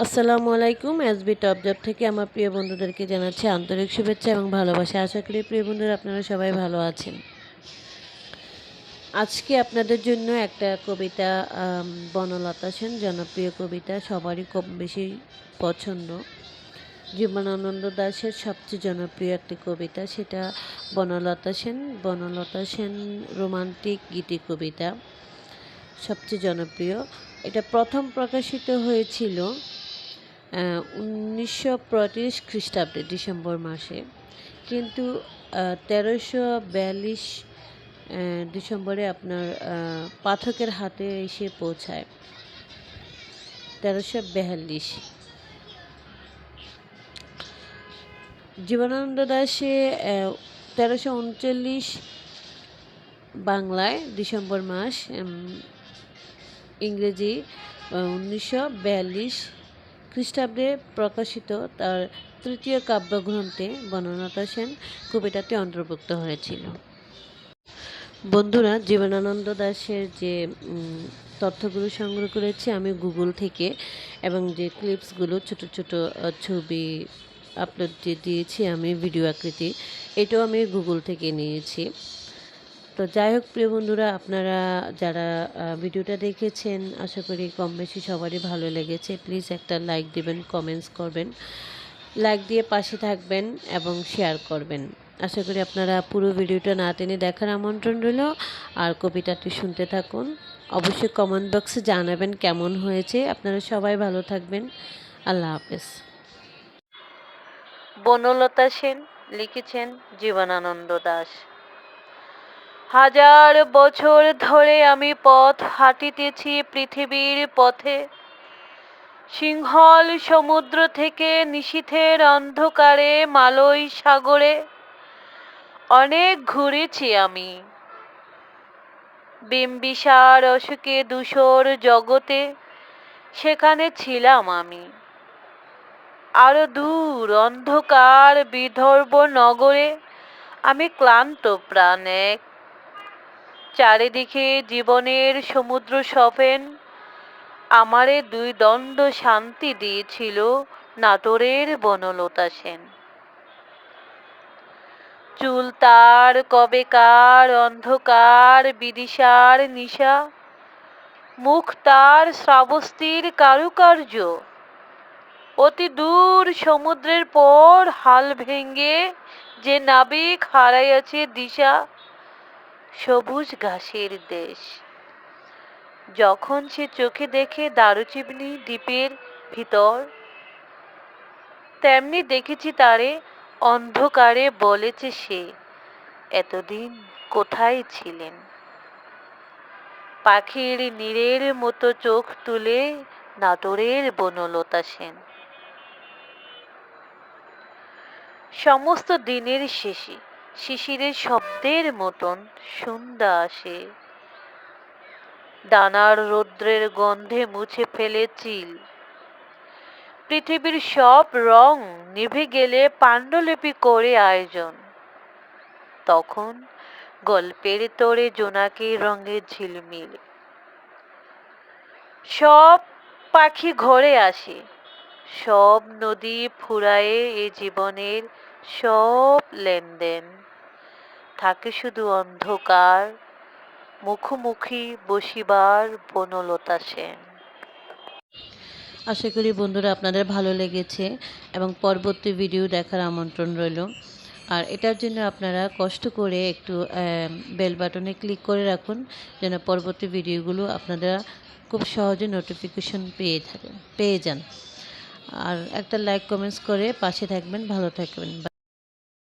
আসসালামু আলাইকুম। SB top job থেকে আমার প্রিয় বন্ধুদেরকে জানাচ্ছি আন্তরিক শুভেচ্ছা এবং ভালোবাসা। আশা করি প্রিয় বন্ধুরা আপনারা সবাই ভালো আছেন। আজকে আপনাদের জন্য একটা কবিতা, বনলতা সেন জনপ্রিয় কবিতা, সবারই কম বেশি পছন্দ। জীবনানন্দ দাশের সবচেয়ে জনপ্রিয় একটি কবিতা, সেটা বনলতা সেন রোমান্টিক গীতি কবিতা সবচেয়ে জনপ্রিয়। এটা প্রথম প্রকাশিত হয়েছিল 1935 খ্রিস্টাব্দে ডিসেম্বর মাসে, কিন্তু 1342 ডিসেম্বরে আপনার পাঠকের হাতে এসে পৌঁছায় 1342। জীবনানন্দ দাশে 1339 বাংলায় ডিসেম্বর মাস, ইংরেজি 1942 খ্রিস্টাব্দে প্রকাশিত তার তৃতীয় কাব্যগ্রন্থে বনলতা সেন কবিতাটি অন্তর্ভুক্ত হয়েছিল। বন্ধুরা, জীবনানন্দ দাশের যে তথ্যগুলো সংগ্রহ করেছি আমি গুগল থেকে, এবং যে ক্লিপসগুলো ছোট ছোট ছবি আপলোড দিয়েছি আমি ভিডিও আকৃতি, এটাও আমি গুগল থেকে নিয়েছি। তো যাই হোক প্রিয় বন্ধুরা, আপনারা যারা ভিডিওটা দেখেছেন আশা করি কম বেশি সবারই ভালো লেগেছে। প্লিজ একটা লাইক দিবেন, কমেন্টস করবেন, লাইক দিয়ে পাশে থাকবেন এবং শেয়ার করবেন। আশা করি আপনারা পুরো ভিডিওটা না টেনে দেখার আমন্ত্রণ রইল। আর কবিতাটি শুনতে থাকুন, অবশ্যই কমেন্ট বক্সে জানাবেন কেমন হয়েছে। আপনারা সবাই ভালো থাকবেন। আল্লাহ হাফেজ। বনলতা সেন লিখেছেন জীবনানন্দ দাশ। হাজার বছর ধরে আমি পথ হাঁটিতেছি পৃথিবীর পথে, সিংহল সমুদ্র থেকে নিশীথের অন্ধকারে মালয় সাগরে। অনেক ঘুরেছি আমি, বিম্বিসার অশোকে ধূসর জগতে, সেখানে ছিলাম আমি। আরো দূর অন্ধকার বিদর্ভ নগরে আমি ক্লান্ত প্রাণ এক। চারিদিকে জীবনের সমুদ্র সফেন, আমারে দুই দণ্ড শান্তি দিয়েছিল নাটোরের বনলতা সেন। চুল তার কবেকার অন্ধকার বিদিশার নিশা, মুখ তার শ্রাবস্তির কারুকার্য। অতি দূর সমুদ্রের পর হাল ভেঙ্গে যে নাবিক হারাইয়াছে দিশা, সবুজ ঘাসের দেশ। যখন সে চোখে দেখে দারুচিনি দ্বীপের ভিতর, তেমনি দেখেছি তারে অন্ধকারে বলেছে সে, এতদিন কোথায় ছিলেন। পাখির নীড়ের মতো চোখ তুলে নাটোরের বনলতা সেন। সমস্ত দিনের শেষে শিশিরের শব্দের মতন সন্ধ্যা আসে, ডানার রৌদ্রের গন্ধে মুছে ফেলে চিল। পৃথিবীর সব রং নিভে গেলে পাণ্ডুলিপি করে আয়োজন, তখন গল্পের তোড়ে জোনাকির রঙের ঝিলমিল। সব পাখি ঘরে আসে, সব নদী ফুরায়ে এ জীবনের সব লেনদেন। থাকে শুধু অন্ধকার, মুখোমুখি বসিবার বনলতা সেন। আশা করি বন্ধুরা আপনাদের ভালো লেগেছে এবং পরবর্তী ভিডিও দেখার আমন্ত্রণ রইল। আর এটার জন্য আপনারা কষ্ট করে একটু বেল বাটনে ক্লিক করে রাখুন, যেন পরবর্তী ভিডিওগুলো আপনারা খুব সহজে নোটিফিকেশন পেয়ে যান। আর একটা লাইক কমেন্টস করে পাশে থাকবেন, ভালো থাকবেন।